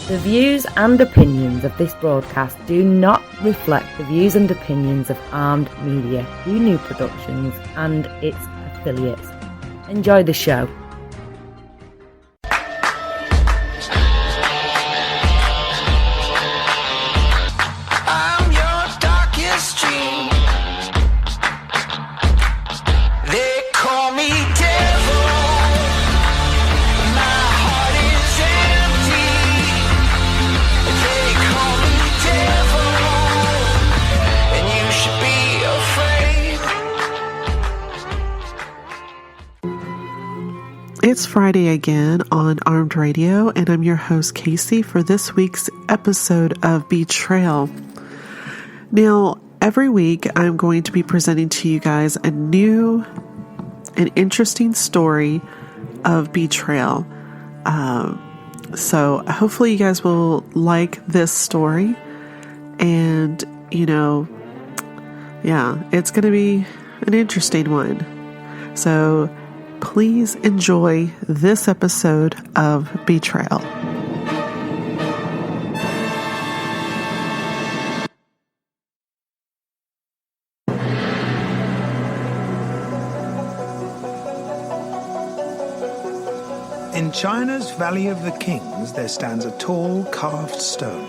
The views and opinions of this broadcast do not reflect the views and opinions of Armed Media, New Productions and its affiliates. Enjoy the show. I'm your darkest dream. They call me devil. My heart is empty. They call me devil, and you should be afraid. It's Friday again on Armed Radio, and I'm your host, Kasy, for this week's episode of Betrayal. Now, every week I'm going to be presenting to you guys a new and interesting story of betrayal. So hopefully you guys will like this story, and, it's going to be an interesting one. So please enjoy this episode of Betrayal. In China's Valley of the Kings, there stands a tall carved stone.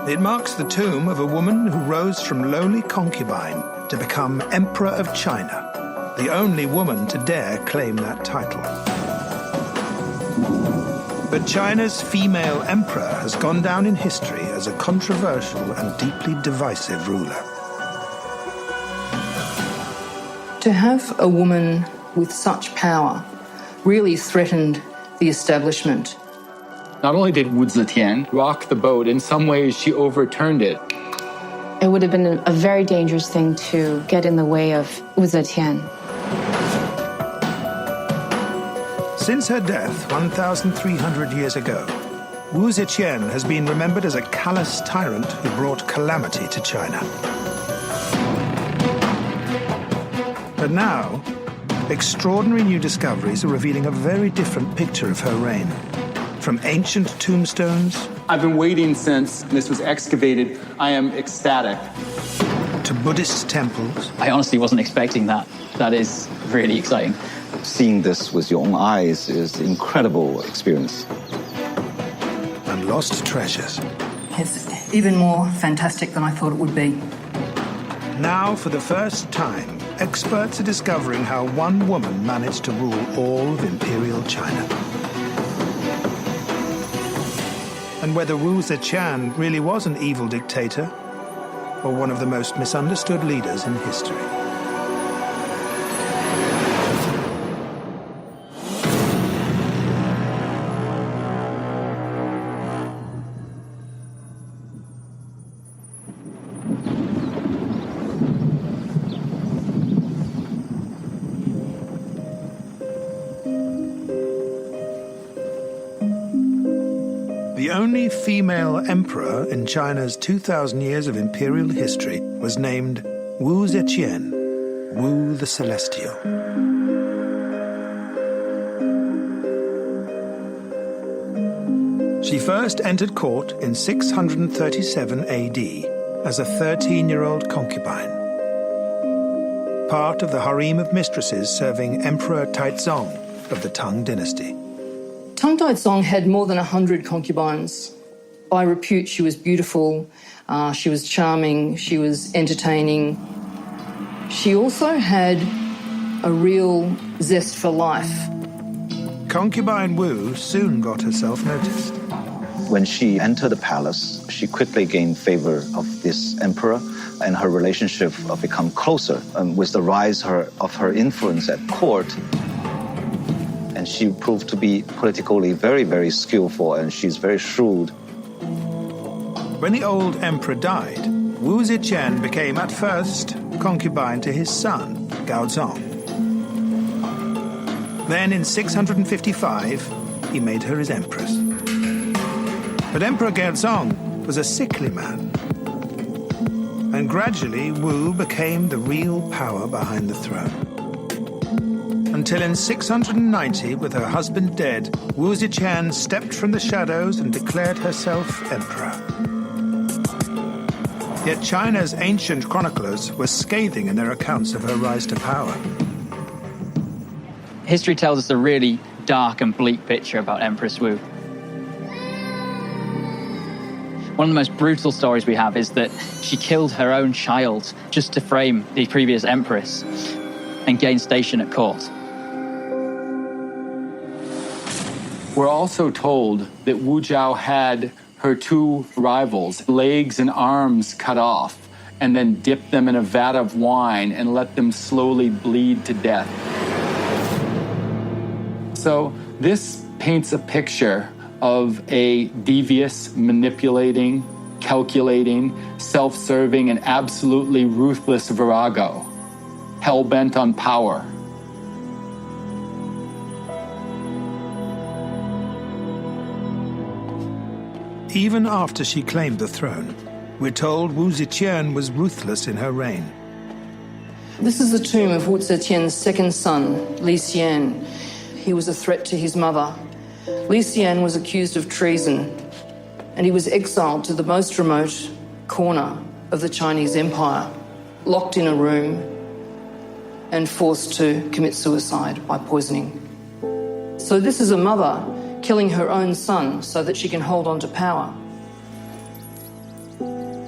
It marks the tomb of a woman who rose from lowly concubine to become Emperor of China, the only woman to dare claim that title. But China's female emperor has gone down in history as a controversial and deeply divisive ruler. To have a woman with such power really threatened the establishment. Not only did Wu Zetian rock the boat, in some ways she overturned it. It would have been a very dangerous thing to get in the way of Wu Zetian. Since her death 1,300 years ago, Wu Zetian has been remembered as a callous tyrant who brought calamity to China. But now, extraordinary new discoveries are revealing a very different picture of her reign. From ancient tombstones... I've been waiting since this was excavated. I am ecstatic. ...to Buddhist temples. I honestly wasn't expecting that. That is really exciting. Seeing this with your own eyes is an incredible experience. And lost treasures. It's even more fantastic than I thought it would be. Now, for the first time, experts are discovering how one woman managed to rule all of imperial China. And whether Wu Zetian really was an evil dictator or one of the most misunderstood leaders in history. The only female emperor in China's 2,000 years of imperial history was named Wu Zetian, Wu the Celestial. She first entered court in 637 AD as a 13-year-old concubine, part of the harem of mistresses serving Emperor Taizong of the Tang dynasty. Tang Taizong had more than 100 concubines. By repute, she was beautiful, she was charming, she was entertaining. She also had a real zest for life. Concubine Wu soon got herself noticed. When she entered the palace, she quickly gained favor of this emperor, and her relationship became closer. With the rise of her influence at court, and she proved to be politically very, very skillful, and she's very shrewd. When the old emperor died, Wu Zetian became at first concubine to his son, Gaozong. Then in 655, he made her his empress. But Emperor Gaozong was a sickly man. And gradually, Wu became the real power behind the throne. until in 690, with her husband dead, Wu Ziqian stepped from the shadows and declared herself emperor. Yet China's ancient chroniclers were scathing in their accounts of her rise to power. History tells us a really dark and bleak picture about Empress Wu. One of the most brutal stories we have is that she killed her own child just to frame the previous empress and gain station at court. We're also told that Wu Zhao had her two rivals' legs and arms cut off and then dipped them in a vat of wine and let them slowly bleed to death. So this paints a picture of a devious, manipulating, calculating, self-serving, and absolutely ruthless virago, hell-bent on power. Even after she claimed the throne, we're told Wu Ziqian was ruthless in her reign. This is the tomb of Wu Zetian's second son, Li Xian. He was a threat to his mother. Li Xian was accused of treason, and he was exiled to the most remote corner of the Chinese Empire, locked in a room and forced to commit suicide by poisoning. So this is a mother killing her own son so that she can hold on to power.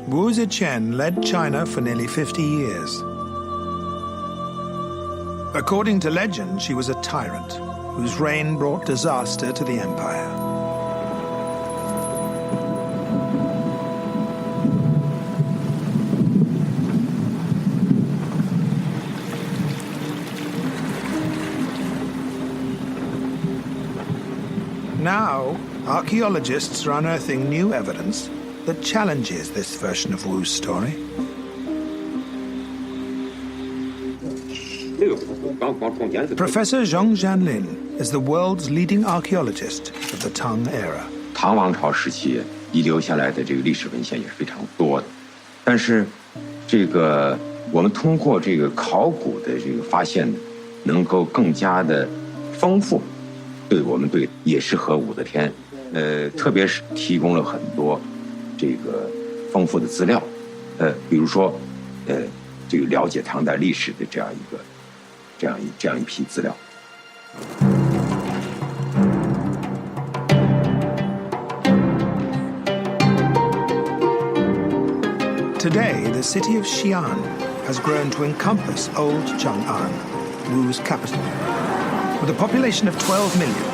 Wu Ziqian led China for nearly 50 years. According to legend, she was a tyrant whose reign brought disaster to the empire. Now, archaeologists are unearthing new evidence that challenges this version of Wu's story. Professor Zhong Jianlin is the world's leading archaeologist of the Tang era. 唐王朝时期遗留下来的这个历史文献也是非常多的，但是这个我们通过这个考古的这个发现呢，能够更加的丰富，对我们对也是和武则天，特别是提供了很多这个丰富的资料，比如说，这个了解唐代历史的这样一批资料。Today, the city of Xi'an has grown to encompass old Chang'an, Wu's capital. With a population of 12 million,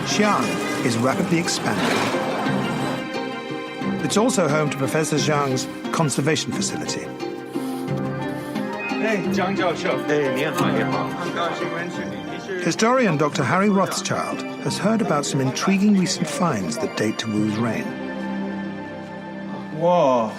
Xi'an is rapidly expanding. It's also home to Professor Zhang's conservation facility. Historian Dr. Harry Rothschild has heard about some intriguing recent finds that date to Wu's reign. Whoa.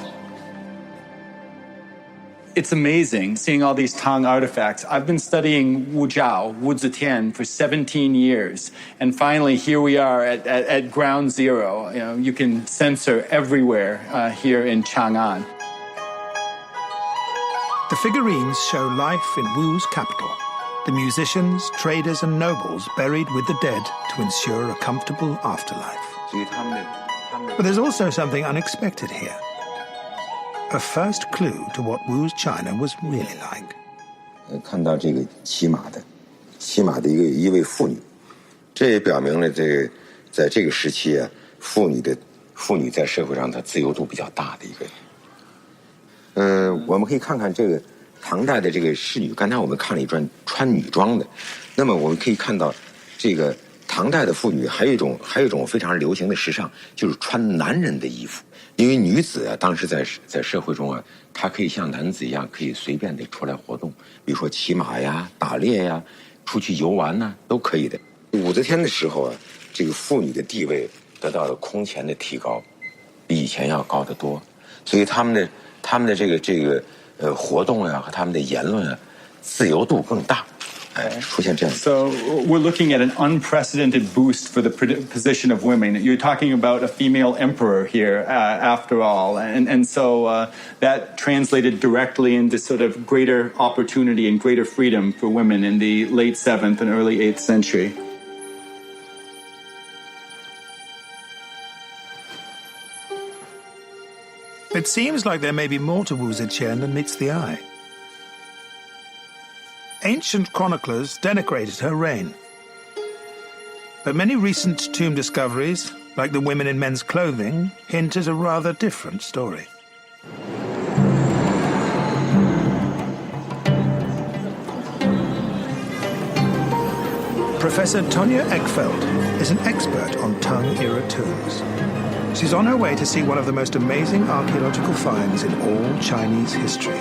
It's amazing seeing all these Tang artifacts. I've been studying Wu Zhao, Wu Zetian, for 17 years. And finally, here we are at ground zero. You know, you can sense her everywhere here in Chang'an. The figurines show life in Wu's capital. The musicians, traders, and nobles buried with the dead to ensure a comfortable afterlife. But there's also something unexpected here. A first clue to what Wu's China was really like. 看到这个骑马的一位妇女，这也表明了在这个时期啊，妇女在社会上的自由度比较大的一个。我们可以看看这个唐代的这个侍女，刚才我们看了一段穿女装的，那么我们可以看到这个唐代的妇女还有一种非常流行的时尚，就是穿男人的衣服。因为女子啊，当时在社会中啊，她可以像男子一样，可以随便的出来活动，比如说骑马呀、打猎呀、出去游玩呐，都可以的。武则天的时候啊，这个妇女的地位得到了空前的提高，比以前要高得多，所以他们的这个活动呀和他们的言论啊，自由度更大。出现这样的。 So we're looking at an unprecedented boost for the position of women. You're talking about a female emperor here, after all, and so that translated directly into sort of greater opportunity and greater freedom for women in the late 7th and early 8th century. It seems like there may be more to Wu Zetian than meets the eye. Ancient chroniclers denigrated her reign. But many recent tomb discoveries, like the women in men's clothing, hint at a rather different story. Professor Tonja Eckfeldt is an expert on Tang-era tombs. She's on her way to see one of the most amazing archaeological finds in all Chinese history.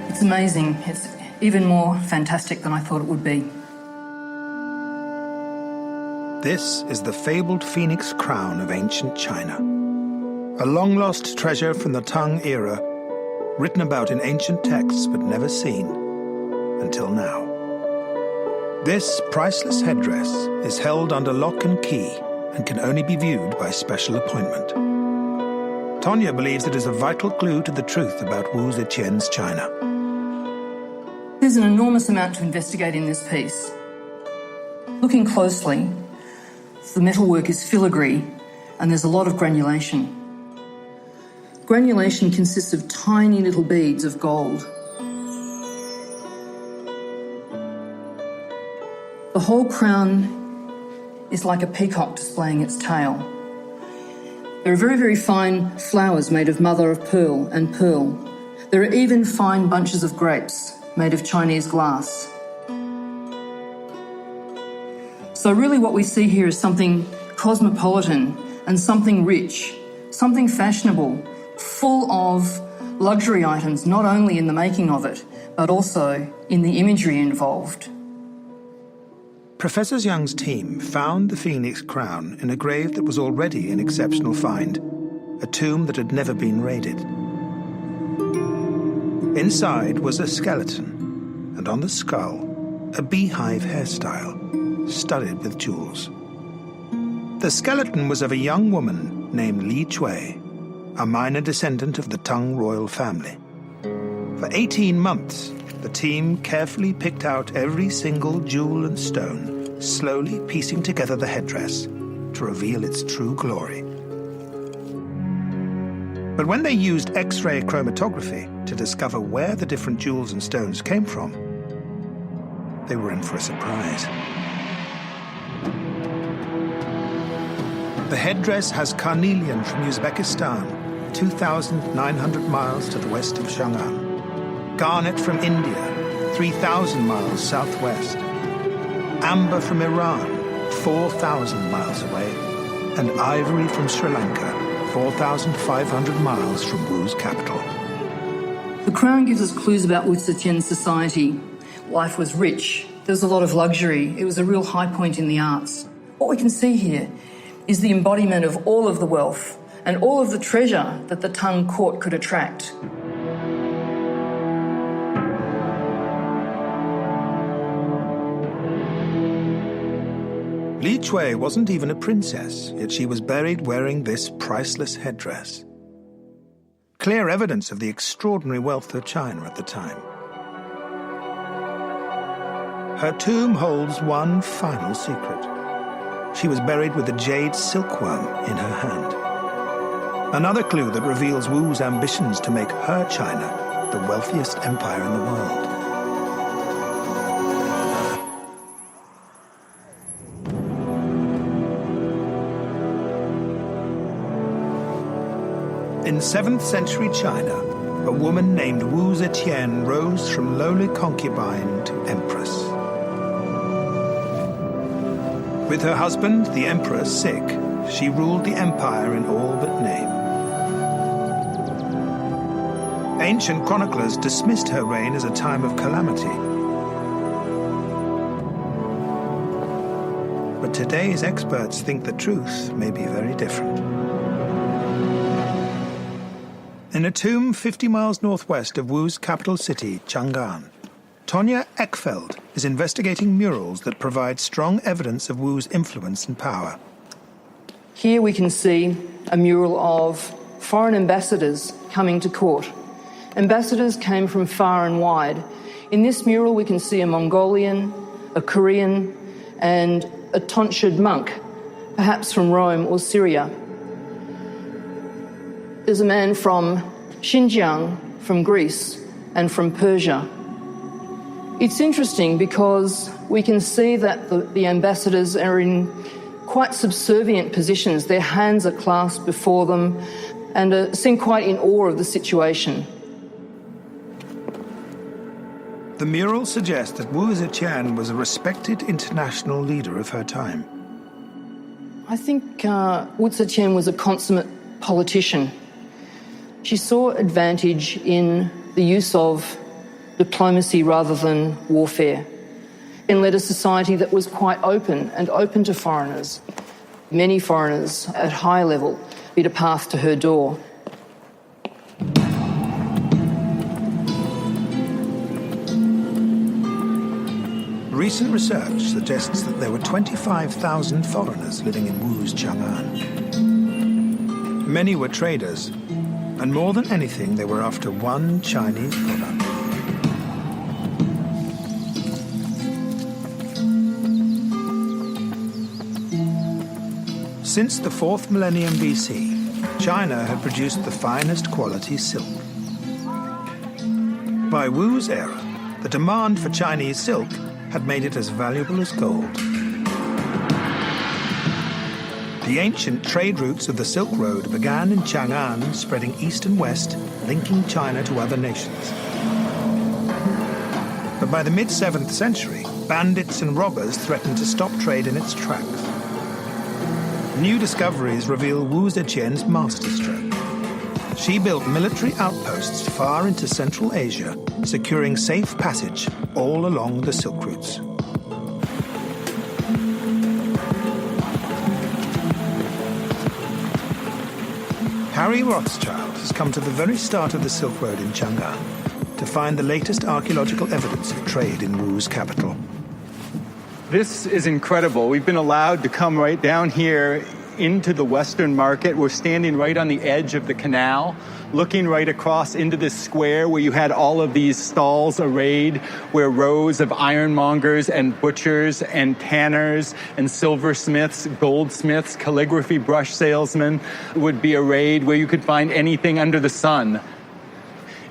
It's amazing. It's even more fantastic than I thought it would be. This is the fabled phoenix crown of ancient China. A long-lost treasure from the Tang era, written about in ancient texts but never seen until now. This priceless headdress is held under lock and key and can only be viewed by special appointment. Tonja believes it is a vital clue to the truth about Wu Zetian's China. There's an enormous amount to investigate in this piece. Looking closely, the metalwork is filigree and there's a lot of granulation. Granulation consists of tiny little beads of gold. The whole crown is like a peacock displaying its tail. There are very, very fine flowers made of mother of pearl and pearl. There are even fine bunches of grapes made of Chinese glass. So really what we see here is something cosmopolitan and something rich, something fashionable, full of luxury items, not only in the making of it, but also in the imagery involved. Professor Zhang's team found the phoenix crown in a grave that was already an exceptional find, a tomb that had never been raided. Inside was a skeleton, and on the skull, a beehive hairstyle, studded with jewels. The skeleton was of a young woman named Li Chui, a minor descendant of the Tang royal family. For 18 months, the team carefully picked out every single jewel and stone, slowly piecing together the headdress to reveal its true glory. But when they used X-ray chromatography to discover where the different jewels and stones came from, they were in for a surprise. The headdress has carnelian from Uzbekistan, 2,900 miles to the west of Chang'an, garnet from India, 3,000 miles southwest, amber from Iran, 4,000 miles away, and ivory from Sri Lanka, 4,500 miles from Wu's capital. The crown gives us clues about Wu Zetian's society. Life was rich. There was a lot of luxury. It was a real high point in the arts. What we can see here is the embodiment of all of the wealth and all of the treasure that the Tang court could attract. Li Chui wasn't even a princess, yet she was buried wearing this priceless headdress. Clear evidence of the extraordinary wealth of China at the time. Her tomb holds one final secret. She was buried with a jade silkworm in her hand. Another clue that reveals Wu's ambitions to make her China the wealthiest empire in the world. In 7th century China, a woman named Wu Zetian rose from lowly concubine to empress. With her husband, the emperor, sick, she ruled the empire in all but name. Ancient chroniclers dismissed her reign as a time of calamity. but today's experts think the truth may be very different. In a tomb 50 miles northwest of Wu's capital city, Chang'an, Tonya Eckfeld is investigating murals that provide strong evidence of Wu's influence and power. Here we can see a mural of foreign ambassadors coming to court. Ambassadors came from far and wide. In this mural we can see a Mongolian, a Korean, and a tonsured monk, perhaps from Rome or Syria. There's a man from Xinjiang, from Greece, and from Persia. It's interesting because we can see that the ambassadors are in quite subservient positions. Their hands are clasped before them and seem quite in awe of the situation. The mural suggests that Wu Zetian was a respected international leader of her time. I think Wu Zetian was a consummate politician. She saw advantage in the use of diplomacy rather than warfare, and led a society that was quite open to foreigners. Many foreigners at high level beat a path to her door. Recent research suggests that there were 25,000 foreigners living in Wu's Chang'an. Many were traders, and more than anything, they were after one Chinese product. Since the 4th millennium BC, China had produced the finest quality silk. By Wu's era, the demand for Chinese silk had made it as valuable as gold. The ancient trade routes of the Silk Road began in Chang'an, spreading east and west, linking China to other nations. But by the mid-7th century, bandits and robbers threatened to stop trade in its tracks. New discoveries reveal Wu Zetian's masterstroke. She built military outposts far into Central Asia, securing safe passage all along the Silk routes. Harry Rothschild has come to the very start of the Silk Road in Chang'an to find the latest archaeological evidence of trade in Wu's capital. This is incredible. We've been allowed to come right down here into the Western market. We're standing right on the edge of the canal, looking right across into this square where you had all of these stalls arrayed, where rows of ironmongers and butchers and tanners and silversmiths, goldsmiths, calligraphy brush salesmen would be arrayed, where you could find anything under the sun.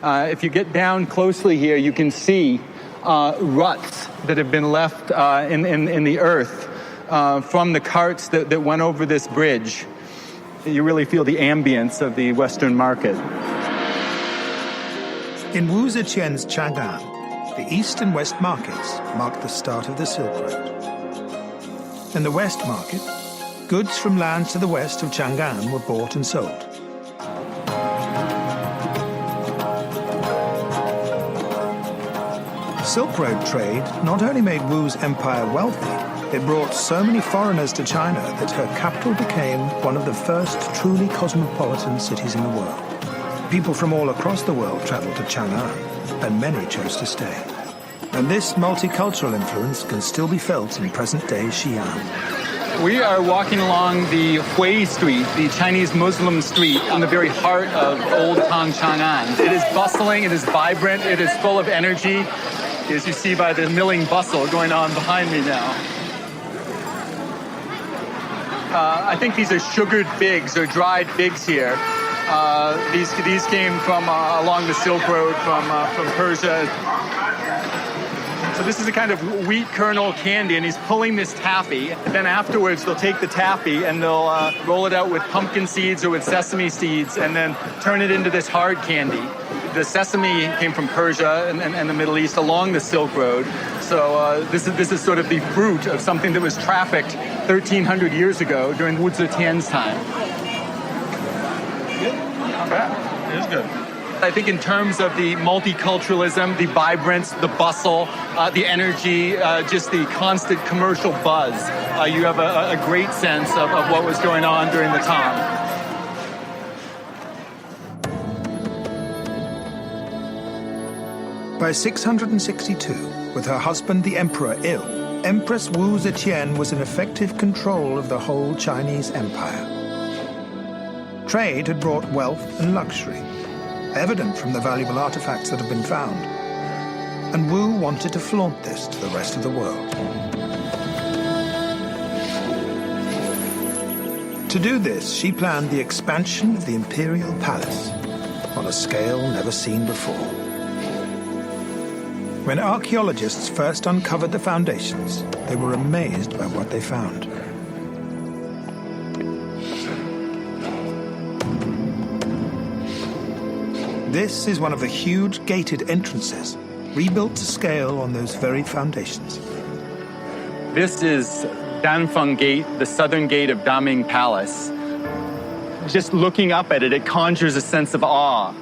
If you get down closely here, you can see ruts that have been left in the earth from the carts that went over this bridge. You really feel the ambience of the Western market. In Wu Zetian's Chang'an, the east and west markets marked the start of the Silk Road. In the west market, goods from lands to the west of Chang'an were bought and sold. Silk Road trade not only made Wu's empire wealthy, it brought so many foreigners to China that her capital became one of the first truly cosmopolitan cities in the world. People from all across the world traveled to Chang'an, and many chose to stay. And this multicultural influence can still be felt in present-day Xi'an. We are walking along the Hui Street, the Chinese Muslim street, in the very heart of Old Tang Chang'an. It is bustling, it is vibrant, it is full of energy, as you see by the milling bustle going on behind me now. I think these are sugared figs or dried figs here. These came from along the Silk Road from Persia. So this is a kind of wheat kernel candy, and he's pulling this taffy. And then afterwards, they'll take the taffy and they'll roll it out with pumpkin seeds or with sesame seeds, and then turn it into this hard candy. The sesame came from Persia and the Middle East along the Silk Road. So this is sort of the fruit of something that was trafficked 1,300 years ago during Wu Zetian's time. Good. Not bad. It is good. I think in terms of the multiculturalism, the vibrance, the bustle, the energy, just the constant commercial buzz, you have a great sense of what was going on during the time. By 662, with her husband the emperor ill, Empress Wu Zetian was in effective control of the whole Chinese empire. Trade had brought wealth and luxury, evident from the valuable artifacts that have been found, and Wu wanted to flaunt this to the rest of the world. To do this, she planned the expansion of the imperial palace on a scale never seen before. When archaeologists first uncovered the foundations, they were amazed by what they found. This is one of the huge gated entrances, rebuilt to scale on those very foundations. This is Danfeng Gate, the southern gate of Daming Palace. Just looking up at it, it conjures a sense of awe.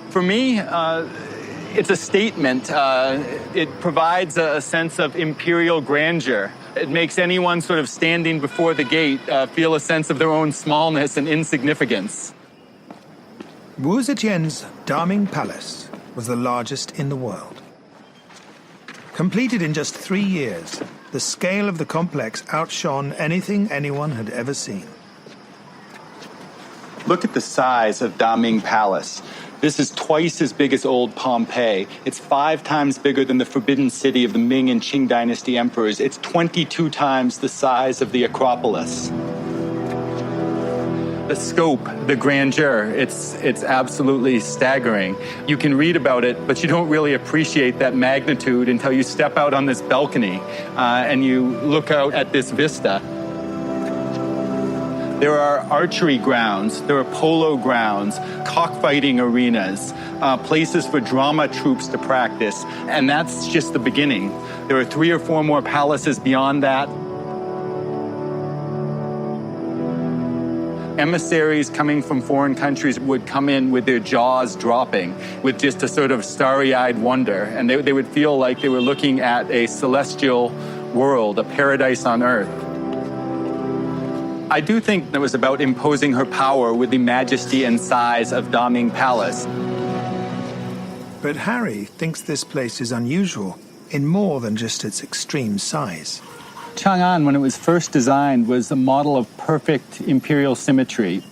For me, it's a statement. It provides a sense of imperial grandeur. It makes anyone sort of standing before the gate feel a sense of their own smallness and insignificance. Wu Zetian's Daming Palace was the largest in the world. Completed in just 3 years, the scale of the complex outshone anything anyone had ever seen. Look at the size of Daming Palace. This is twice as big as old Pompeii. It's 5 times bigger than the Forbidden City of the Ming and Qing dynasty emperors. It's 22 times the size of the Acropolis. The scope, the grandeur, it's absolutely staggering. You can read about it, but you don't really appreciate that magnitude until you step out on this balcony and you look out at this vista. There are archery grounds, there are polo grounds, cockfighting arenas, places for drama troupes to practice, and that's just the beginning. There are 3 or 4 more palaces beyond that. Emissaries coming from foreign countries would come in with their jaws dropping, with just a sort of starry-eyed wonder, and they would feel like they were looking at a celestial world, a paradise on earth. I do think it was about imposing her power with the majesty and size of Daming Palace. But Harry thinks this place is unusual in more than just its extreme size. Chang'an, when it was first designed, was a model of perfect imperial symmetry.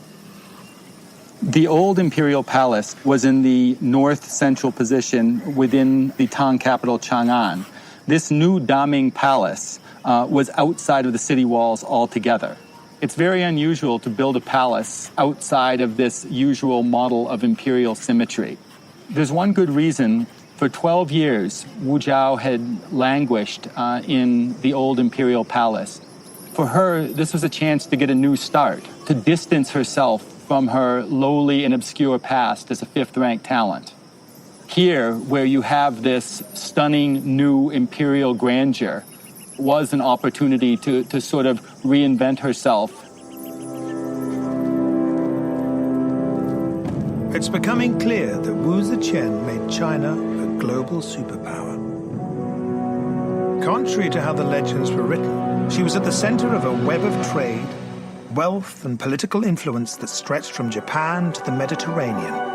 The old imperial palace was in the north-central position within the Tang capital, Chang'an. This new Daming Palace was outside of the city walls altogether. It's very unusual to build a palace outside of this usual model of imperial symmetry. There's one good reason. For 12 years, Wu Zhao had languished in the old imperial palace. For her, this was a chance to get a new start, to distance herself from her lowly and obscure past as a 5th-ranked talent. Here, where you have this stunning new imperial grandeur, was an opportunity to sort of reinvent herself. It's becoming clear that Wu Zetian made China a global superpower. Contrary to how the legends were written, she was at the center of a web of trade, wealth, and political influence that stretched from Japan to the Mediterranean.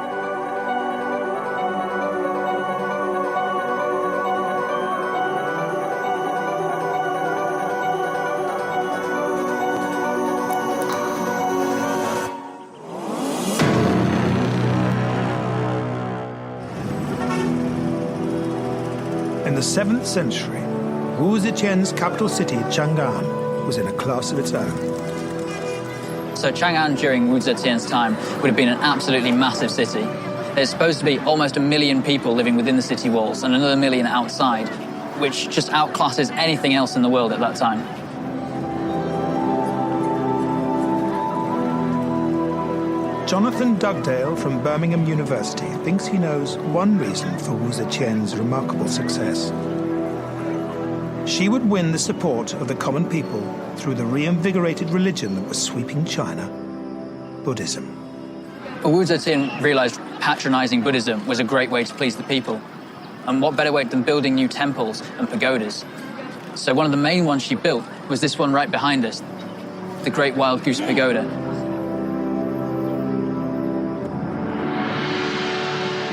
In the 7th century, Wu Zetian's capital city, Chang'an, was in a class of its own. So Chang'an during Wu Zetian's time would have been an absolutely massive city. There's supposed to be almost 1 million people living within the city walls and another 1 million outside, which just outclasses anything else in the world at that time. Jonathan Dugdale from Birmingham University thinks he knows one reason for Wu Zetian's remarkable success. She would win the support of the common people through the reinvigorated religion that was sweeping China, Buddhism. But Wu Zetian realized patronizing Buddhism was a great way to please the people. And what better way than building new temples and pagodas? So one of the main ones she built was this one right behind us, the Great Wild Goose Pagoda.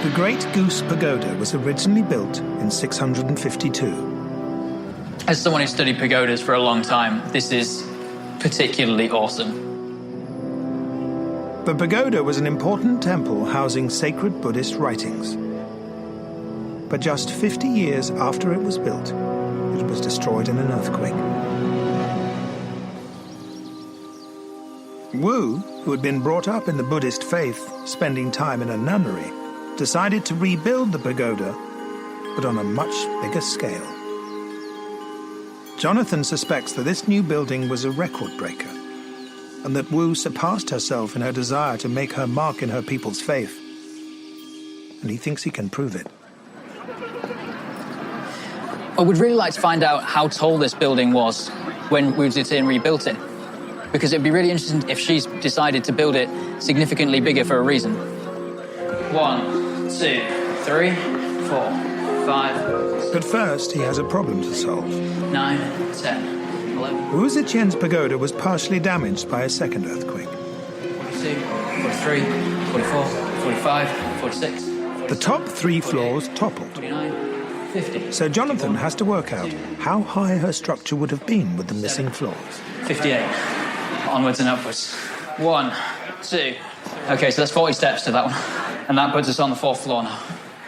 The Great Goose Pagoda was originally built in 652. As someone who studied pagodas for a long time, this is particularly awesome. The pagoda was an important temple housing sacred Buddhist writings. But just 50 years after it was built, it was destroyed in an earthquake. Wu, who had been brought up in the Buddhist faith, spending time in a nunnery, decided to rebuild the pagoda, but on a much bigger scale. Jonathan suspects that this new building was a record breaker, and that Wu surpassed herself in her desire to make her mark in her people's faith. And he thinks he can prove it. I would really like to find out how tall this building was when Wu Zetian rebuilt it, because it'd be really interesting if she's decided to build it significantly bigger for a reason. 1, 2, 3, 4, 5. But first, he has a problem to solve. 9, 10, 11. Wu Zetian's pagoda was partially damaged by a second earthquake. 42, 43, 44, 45, 46. The top 3 floors toppled. 49, 50. So Jonathan has to work out how high her structure would have been with the missing floors. 58. Onwards and upwards. 1, 2. Okay, so that's 40 steps to that one. And that puts us on the 4th floor now.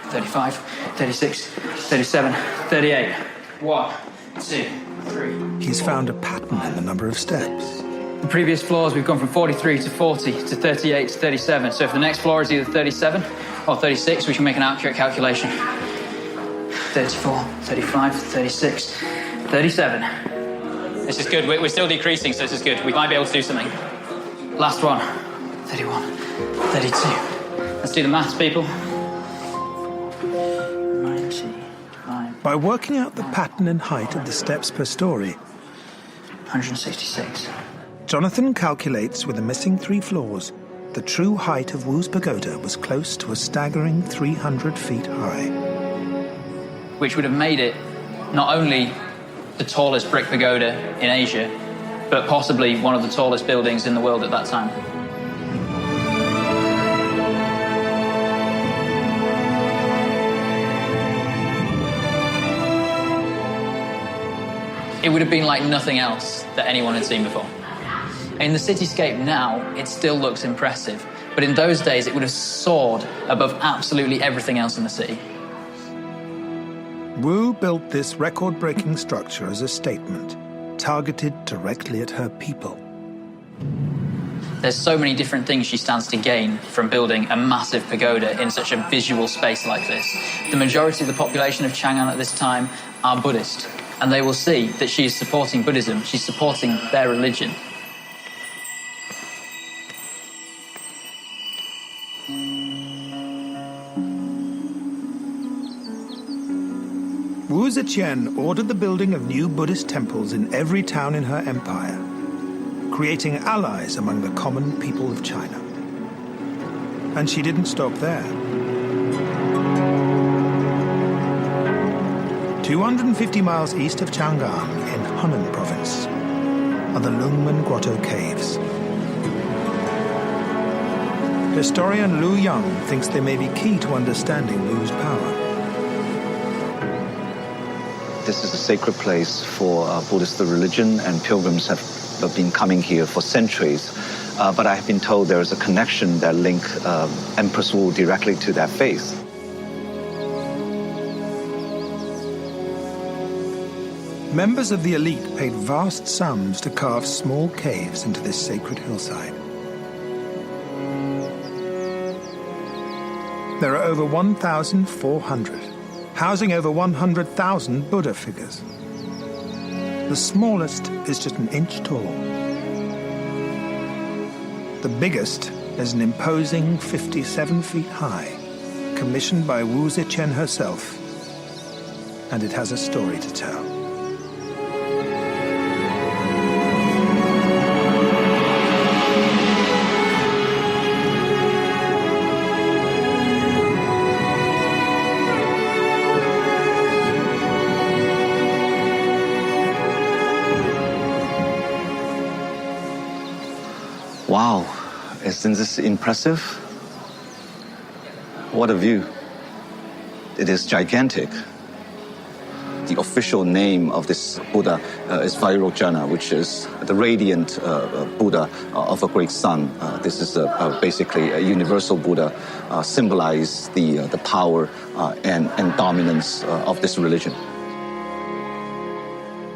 35, 36, 37, 38. 1, 2, 3. He's found a pattern in the number of steps. The previous floors, we've gone from 43 to 40 to 38 to 37. So if the next floor is either 37 or 36, we can make an accurate calculation. 34, 35, 36, 37. This is good. We're still decreasing, so this is good. We might be able to do something. Last one. 31, 32. Let's do the maths, people. 99. By working out the pattern and height of the steps per story, 166. Jonathan calculates with the missing 3 floors, the true height of Wu's pagoda was close to a staggering 300 feet high. Which would have made it not only the tallest brick pagoda in Asia, but possibly one of the tallest buildings in the world at that time. It would have been like nothing else that anyone had seen before. In the cityscape now, it still looks impressive, but in those days it would have soared above absolutely everything else in the city. Wu built this record-breaking structure as a statement, targeted directly at her people. There's so many different things she stands to gain from building a massive pagoda in such a visual space like this. The majority of the population of Chang'an at this time are Buddhist, and they will see that she is supporting Buddhism, she's supporting their religion. Wu Zetian ordered the building of new Buddhist temples in every town in her empire, creating allies among the common people of China. And she didn't stop there. 250 miles east of Chang'an in Hunan province are the Lungmen Grotto Caves. Historian Lu Yang thinks they may be key to understanding Wu's power. This is a sacred place for Buddhist religion, and pilgrims have been coming here for centuries. But I have been told there is a connection that links Empress Wu directly to that faith. Members of the elite paid vast sums to carve small caves into this sacred hillside. There are over 1,400, housing over 100,000 Buddha figures. The smallest is just an inch tall. The biggest is an imposing 57 feet high, commissioned by Wu Zetian herself, and it has a story to tell. Wow, isn't this impressive? What a view. It is gigantic. The official name of this Buddha is Vairocana, which is the radiant Buddha of a great sun. This is basically a universal Buddha, symbolize the power and dominance of this religion.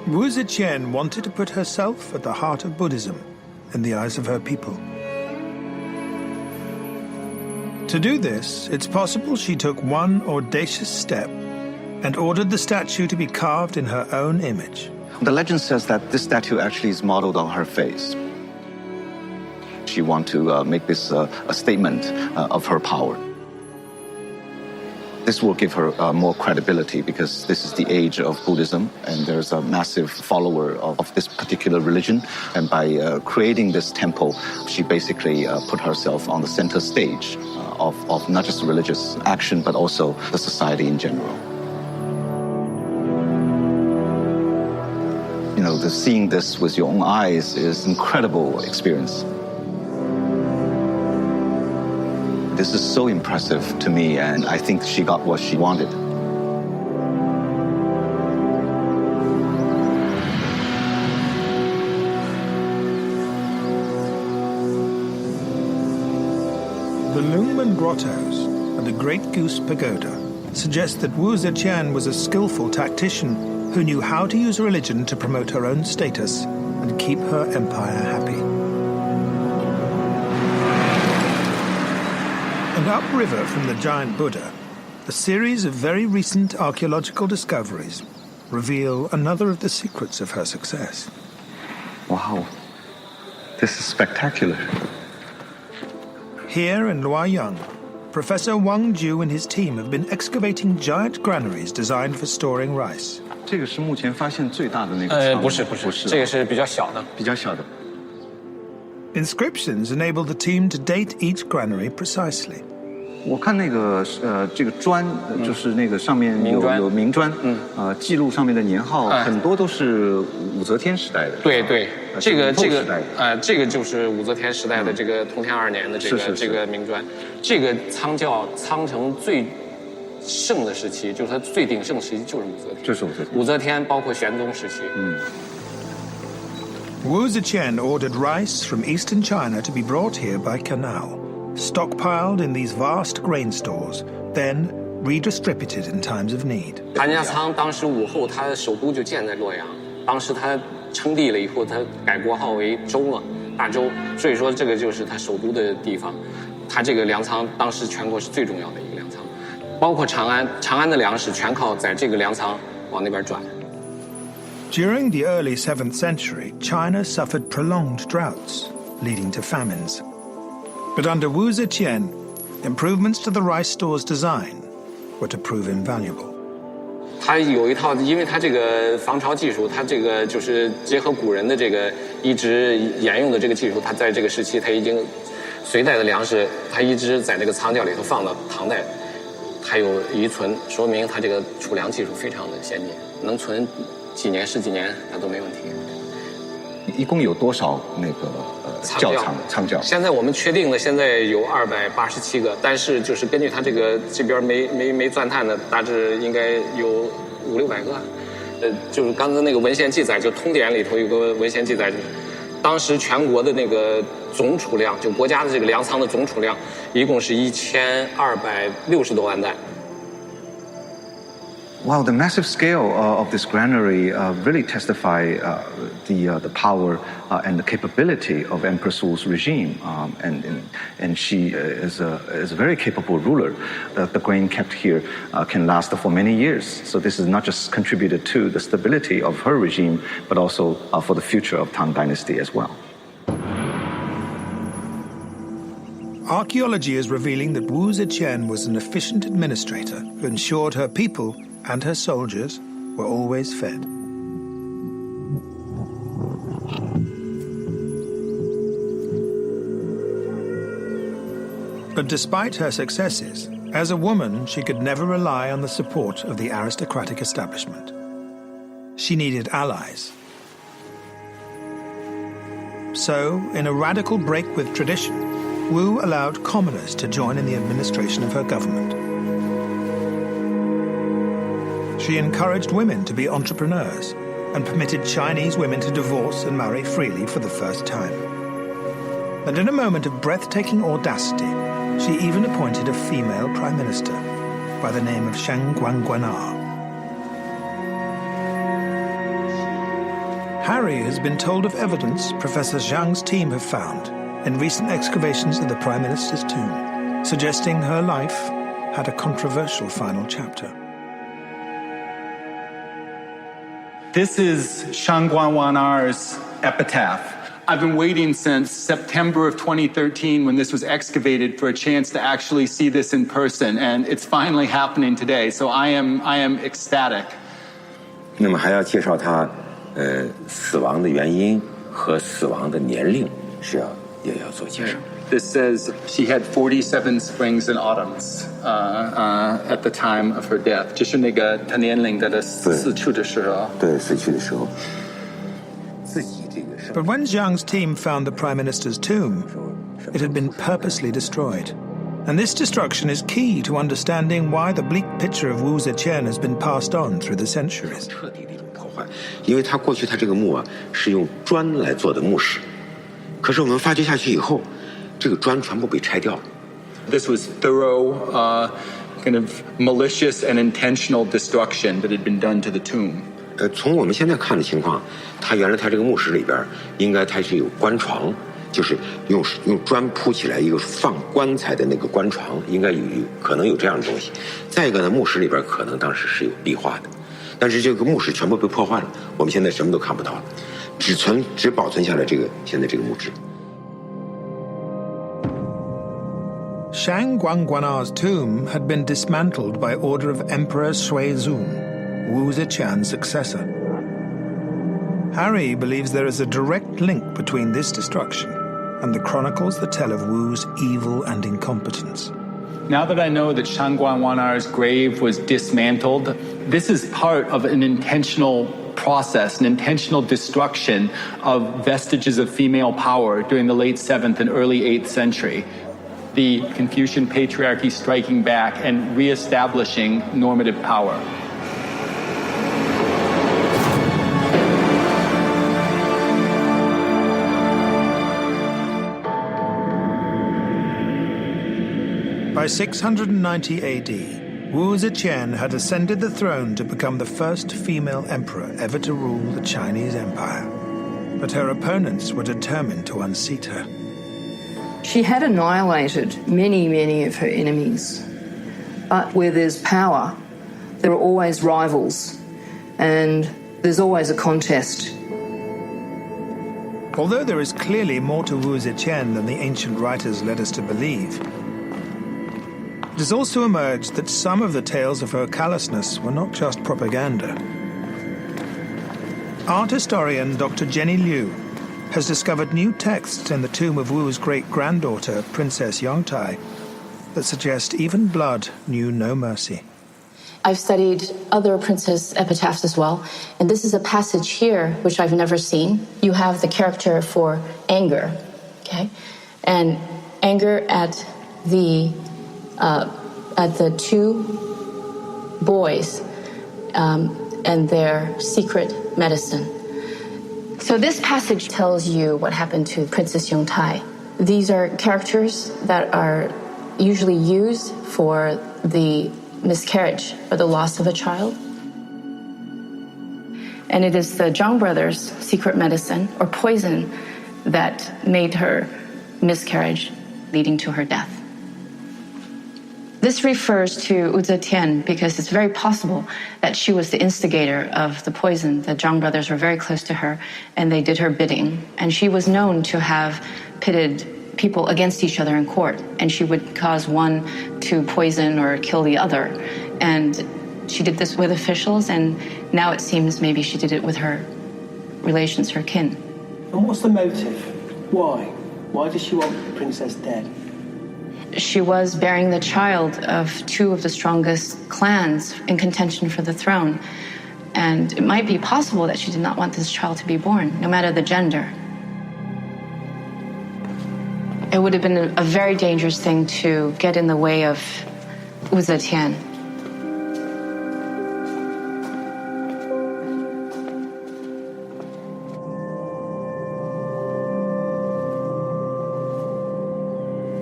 Wu Zetian wanted to put herself at the heart of Buddhism in the eyes of her people. To do this, it's possible she took one audacious step and ordered the statue to be carved in her own image. The legend says that this statue actually is modeled on her face. She wants to make this a statement of her power. This will give her more credibility because this is the age of Buddhism and there's a massive follower of this particular religion. And by creating this temple, she basically put herself on the center stage of not just religious action, but also the society in general. You know, seeing this with your own eyes is an incredible experience. This is so impressive to me, and I think she got what she wanted. The Lungmen Grottos and the Great Goose Pagoda suggest that Wu Zetian was a skillful tactician who knew how to use religion to promote her own status and keep her empire happy. And upriver from the giant Buddha, a series of very recent archaeological discoveries reveal another of the secrets of her success. Wow, this is spectacular. Here in Luoyang, Professor Wang Ju and his team have been excavating giant granaries designed for storing rice. 这个是目前发现最大的那个仓。不是，这个是比较小的。比较小的。Inscriptions enable the team to date each granary precisely. 我看那个这个砖，就是那个上面有明砖，记录上面的年号，很多都是武则天时代的。对对，这个就是武则天时代的这个同天2年的这个明砖，这个仓叫仓城最盛的时期，就是它最鼎盛时期就是武则天。就是武则天。武则天包括玄宗时期。Wu Zetian ordered rice from eastern China to be brought here by canal, stockpiled in these vast grain stores, then redistributed in times of need. 谭家仓当时武后，他的首都就建在洛阳。当时他称帝了以后，他改国号为周了，大周，所以说这个就是他首都的地方。他这个粮仓当时全国是最重要的一个粮仓，包括长安，长安的粮食全靠在这个粮仓往那边转。During the early 7th century, China suffered prolonged droughts, leading to famines. But under Wu Zetian, improvements to the rice store's design were to prove invaluable. 他有一套，因为他这个防潮技术，他这个就是结合古人的这个一直沿用的这个技术，他在这个时期他已经隋代的粮食，他一直在这个仓窖里头放到唐代，还有遗存，说明他这个储粮技术非常的先进，能存几年是几年，那都没问题。一共有多少那个仓窖？现在我们确定的现在有287个，但是就是根据它这边没钻探的，大致应该有500-600个。就是刚才那个文献记载，就通典里头有个文献记载，当时全国的那个总储量，就国家的这个粮仓的总储量，一共是1260多万担。Wow, the massive scale of this granary really testify the power and the capability of Empress Wu's regime, and she is a very capable ruler. The grain kept here can last for many years. So this is not just contributed to the stability of her regime, but also for the future of Tang Dynasty as well. Archaeology is revealing that Wu Zetian was an efficient administrator who ensured her people and her soldiers were always fed. But despite her successes, as a woman, she could never rely on the support of the aristocratic establishment. She needed allies. So, in a radical break with tradition, Wu allowed commoners to join in the administration of her government. She encouraged women to be entrepreneurs and permitted Chinese women to divorce and marry freely for the first time. And in a moment of breathtaking audacity, she even appointed a female prime minister by the name of Shang Guangguanar. Harry has been told of evidence Professor Zhang's team have found in recent excavations of the Prime Minister's tomb, suggesting her life had a controversial final chapter. This is Shang Guangguanar's epitaph. I've been waiting since September of 2013 when this was excavated for a chance to actually see this in person, and it's finally happening today, so I am ecstatic. 那么还要介绍他死亡的原因和死亡的年龄也要做介绍。This says she had 47 springs and autumns at the time of her death. 就是那个她年龄的死去的时候。对，死去的时候。 But when Zhang's team found the Prime Minister's tomb, it had been purposely destroyed. And this destruction is key to understanding why the bleak picture of Wu Zetian has been passed on through the centuries. 因为他过去他这个墓啊是用砖来做的墓室，可是我们发掘下去以后，这个砖全部被拆掉了。 This was thorough, kind of malicious and intentional destruction that had been done to the tomb. 从我们现在看的情况，它原来它这个墓室里边应该它是有棺床，就是用砖铺起来一个放棺材的那个棺床，应该可能有这样的东西。再一个呢，墓室里边可能当时是有壁画的，但是这个墓室全部被破坏了，我们现在什么都看不到了，只保存下来现在这个墓志。 Shang Guangguanar's tomb had been dismantled by order of Emperor Shuizun, Wu Zetian's successor. Harry believes there is a direct link between this destruction and the chronicles that tell of Wu's evil and incompetence. Now that I know that Shang Guangguanar's grave was dismantled, this is part of an intentional process, an intentional destruction of vestiges of female power during the late 7th and early 8th century. The Confucian patriarchy striking back and reestablishing normative power. By 690 AD, Wu Zetian had ascended the throne to become the first female emperor ever to rule the Chinese Empire. But her opponents were determined to unseat her. She had annihilated many, many of her enemies. But where there's power, there are always rivals, and there's always a contest. Although there is clearly more to Wu Zetian than the ancient writers led us to believe, it has also emerged that some of the tales of her callousness were not just propaganda. Art historian Dr. Jenny Liu has discovered new texts in the tomb of Wu's great-granddaughter, Princess Yongtai, that suggest even blood knew no mercy. I've studied other princess epitaphs as well, and this is a passage here which I've never seen. You have the character for anger, okay? And anger at the two boys and their secret medicine. So this passage tells you what happened to Princess Yongtai. These are characters that are usually used for the miscarriage or the loss of a child. And it is the Zhang brothers' secret medicine or poison that made her miscarriage, leading to her death. This refers to Wu Zetian because it's very possible that she was the instigator of the poison. The Zhang brothers were very close to her, and they did her bidding. And she was known to have pitted people against each other in court, and she would cause one to poison or kill the other. And she did this with officials, and now it seems maybe she did it with her relations, her kin. And what's the motive? Why? Why does she want the princess dead? She was bearing the child of two of the strongest clans in contention for the throne. And it might be possible that she did not want this child to be born, no matter the gender. It would have been a very dangerous thing to get in the way of Wu Zetian.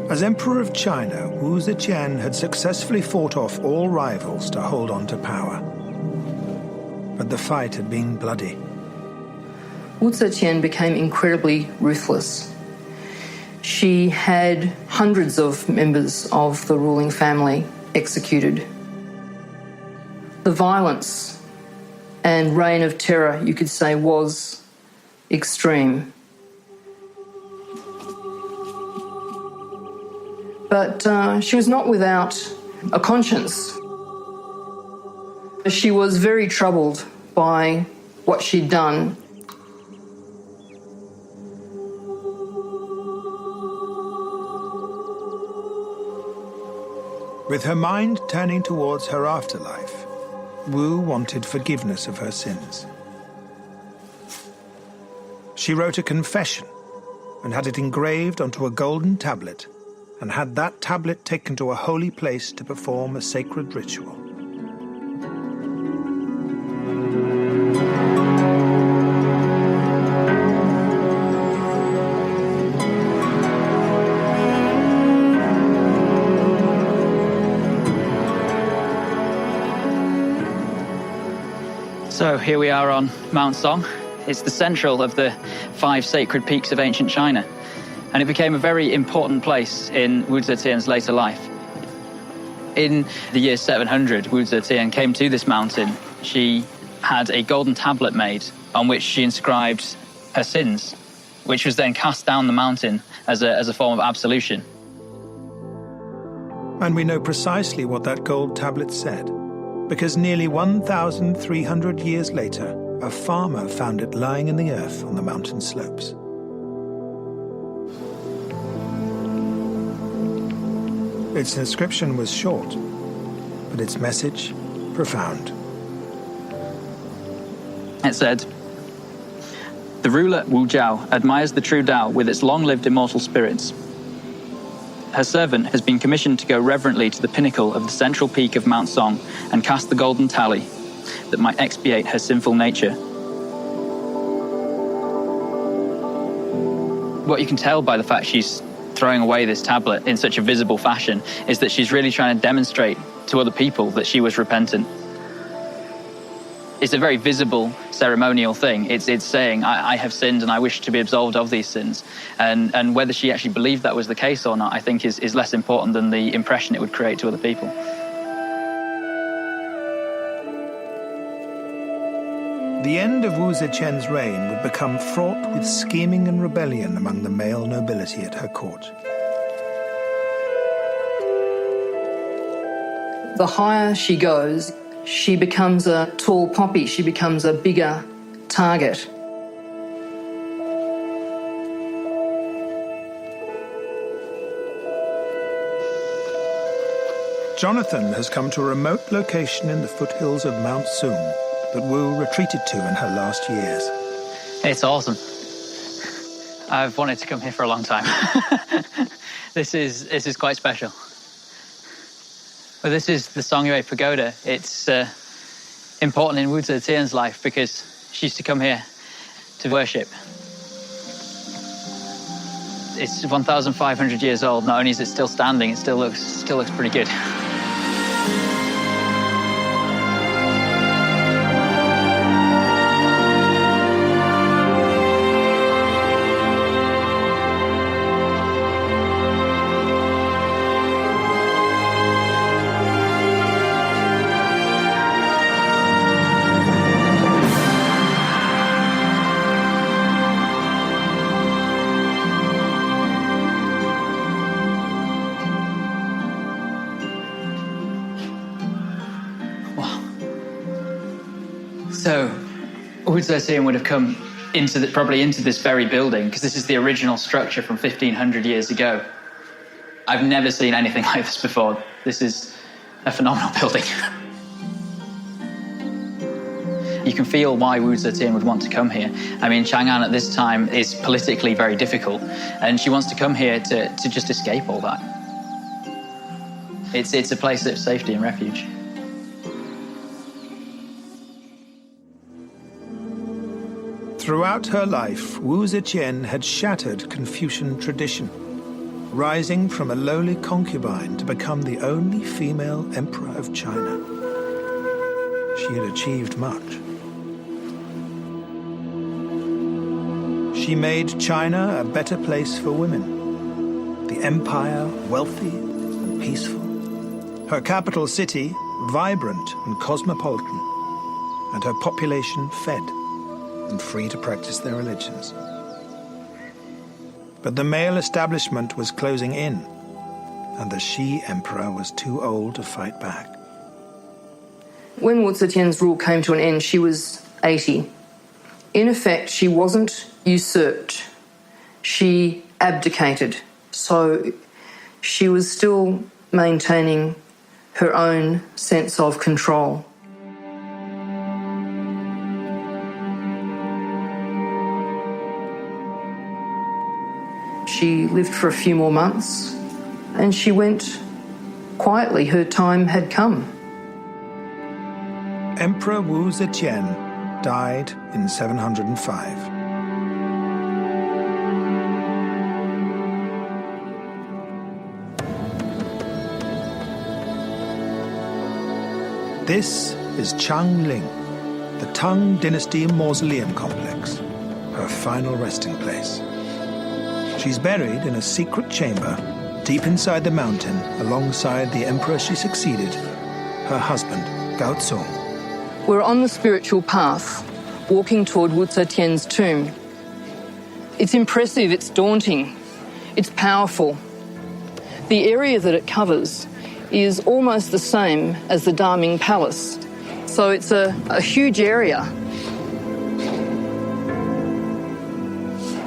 As Emperor of China, Wu Zetian had successfully fought off all rivals to hold on to power. But the fight had been bloody. Wu Zetian became incredibly ruthless. She had hundreds of members of the ruling family executed. The violence and reign of terror, you could say, was extreme. But she was not without a conscience. She was very troubled by what she'd done. With her mind turning towards her afterlife, Wu wanted forgiveness of her sins. She wrote a confession and had it engraved onto a golden tablet, and had that tablet taken to a holy place to perform a sacred ritual. So here we are on Mount Song. It's the central of the 5 sacred peaks of ancient China. And it became a very important place in Wu Zetian's later life. In the year 700, Wu Zetian came to this mountain. She had a golden tablet made on which she inscribed her sins, which was then cast down the mountain as a form of absolution. And we know precisely what that gold tablet said, because nearly 1,300 years later, a farmer found it lying in the earth on the mountain slopes. Its inscription was short, but its message profound. It said, "The ruler Wu Jiao admires the true Tao with its long-lived immortal spirits. Her servant has been commissioned to go reverently to the pinnacle of the central peak of Mount Song and cast the golden tally that might expiate her sinful nature." What you can tell by the fact she's throwing away this tablet in such a visible fashion is that she's really trying to demonstrate to other people that she was repentant. It's a very visible ceremonial thing. It's saying, I have sinned and I wish to be absolved of these sins. And whether she actually believed that was the case or not, I think is less important than the impression it would create to other people. The end of Wu Zetian's reign would become fraught with scheming and rebellion among the male nobility at her court. The higher she goes, she becomes a tall poppy, she becomes a bigger target. Jonathan has come to a remote location in the foothills of Mount Sung that Wu retreated to in her last years. It's awesome. I've wanted to come here for a long time. This is quite special. Well, this is the Songyue Pagoda. It's important in Wu Zetian's life because she used to come here to worship. It's 1,500 years old. Not only is it still standing, it still looks pretty good. So, Wu Zetian would have come probably into this very building, because this is the original structure from 1,500 years ago. I've never seen anything like this before. This is a phenomenal building. You can feel why Wu Zetian would want to come here. I mean, Chang'an at this time is politically very difficult, and she wants to come here to just escape all that. It's a place of safety and refuge. Throughout her life, Wu Zetian had shattered Confucian tradition, rising from a lowly concubine to become the only female emperor of China. She had achieved much. She made China a better place for women, the empire wealthy and peaceful, her capital city vibrant and cosmopolitan, and her population fed and free to practice their religions. But the male establishment was closing in, and the Shi emperor was too old to fight back. When Wu Zetian's rule came to an end, she was 80. In effect, she wasn't usurped. She abdicated. So she was still maintaining her own sense of control. She lived for a few more months, and she went quietly. Her time had come. Emperor Wu Zetian died in 705. This is Changling, the Tang Dynasty Mausoleum Complex, her final resting place. She's buried in a secret chamber deep inside the mountain alongside the emperor she succeeded, her husband, Gao Zong. We're on the spiritual path, walking toward Wu Zetian's tomb. It's impressive, it's daunting, it's powerful. The area that it covers is almost the same as the Daming Palace, so it's a huge area.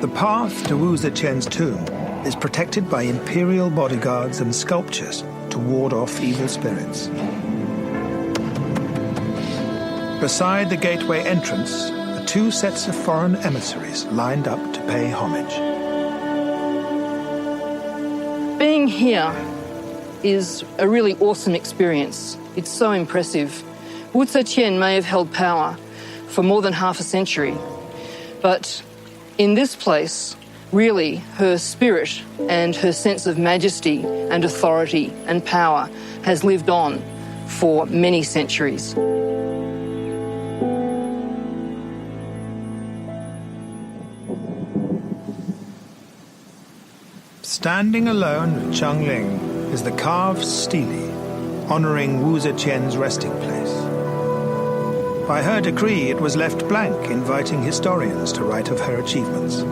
The path to Wu Zetian's tomb is protected by imperial bodyguards and sculptures to ward off evil spirits. Beside the gateway entrance are two sets of foreign emissaries lined up to pay homage. Being here is a really awesome experience. It's so impressive. Wu Zetian may have held power for more than half a century, but in this place, really, her spirit and her sense of majesty and authority and power has lived on for many centuries. Standing alone at Changling is the carved stele honoring Wu Zetian's resting place. By her decree, it was left blank, inviting historians to write of her achievements.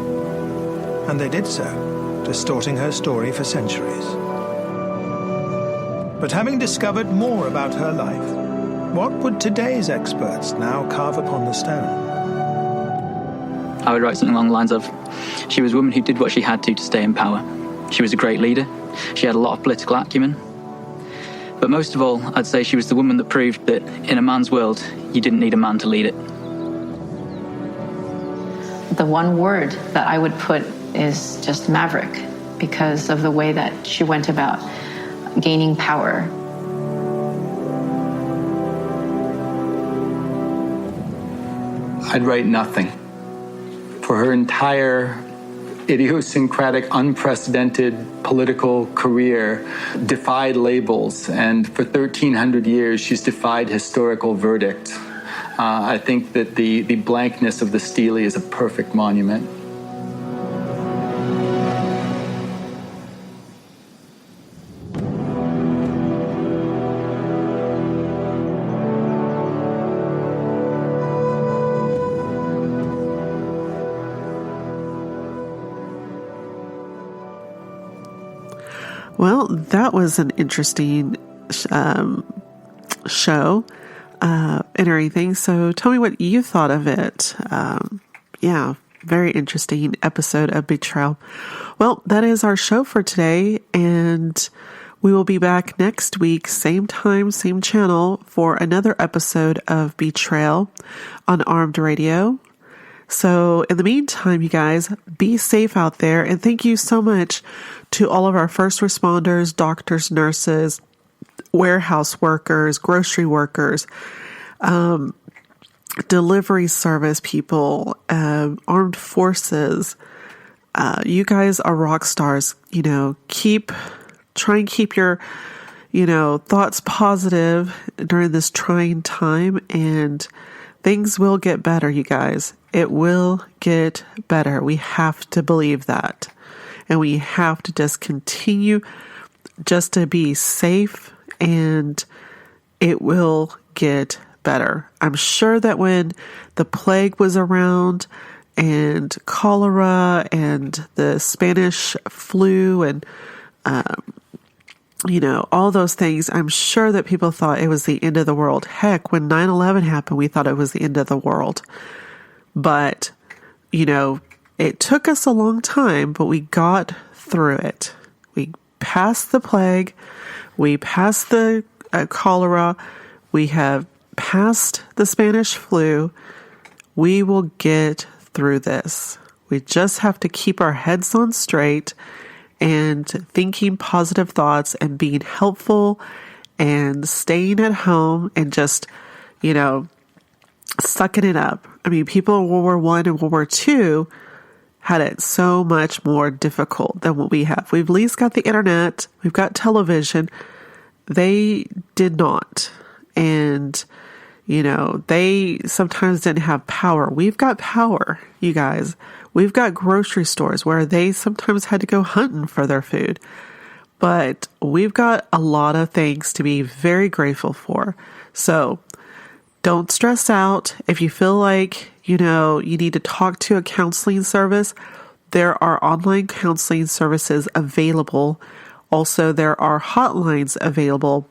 And they did so, distorting her story for centuries. But having discovered more about her life, what would today's experts now carve upon the stone? I would write something along the lines of, she was a woman who did what she had to stay in power. She was a great leader. She had a lot of political acumen. But most of all, I'd say she was the woman that proved that in a man's world, you didn't need a man to lead it. The one word that I would put is just maverick, because of the way that she went about gaining power. I'd write nothing. For her entire idiosyncratic, unprecedented political career defied labels, and for 1,300 years she's defied historical verdict. I think that the blankness of the stele is a perfect monument. Well, that was an interesting show and everything. So tell me what you thought of it. Yeah, very interesting episode of Betrayal. Well, that is our show for today. And We will be back next week, same time, same channel, for another episode of Betrayal on Armed Radio. So in the meantime, you guys, be safe out there. And thank you so much to all of our first responders, doctors, nurses, warehouse workers, grocery workers, delivery service people, armed forces. You guys are rock stars. Try and keep your, thoughts positive during this trying time, and things will get better, you guys. It will get better. We have to believe that. And we have to just continue just to be safe, and it will get better. I'm sure that when the plague was around and cholera and the Spanish flu and, all those things, I'm sure that people thought it was the end of the world. Heck, when 9/11 happened, we thought it was the end of the world. But, it took us a long time, but we got through it. We passed the plague. We passed the cholera. We have passed the Spanish flu. We will get through this. We just have to keep our heads on straight and thinking positive thoughts and being helpful and staying at home and just, sucking it up. I mean, people in World War I and World War II had it so much more difficult than what we have. We've at least got the internet. We've got television. They did not. And, they sometimes didn't have power. We've got power, you guys. We've got grocery stores where they sometimes had to go hunting for their food. But we've got a lot of things to be very grateful for. So don't stress out. If you feel like, you need to talk to a counseling service, there are online counseling services available. Also, there are hotlines available.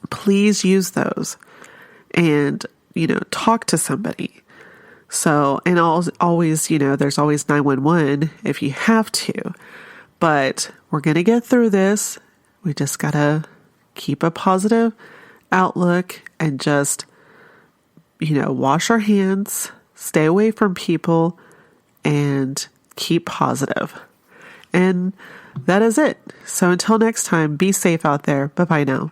Please use those and, talk to somebody. So, and always, there's always 911 if you have to, but we're going to get through this. We just got to keep a positive outlook and just, wash our hands, stay away from people, and keep positive. And that is it. So until next time, be safe out there. Bye-bye now.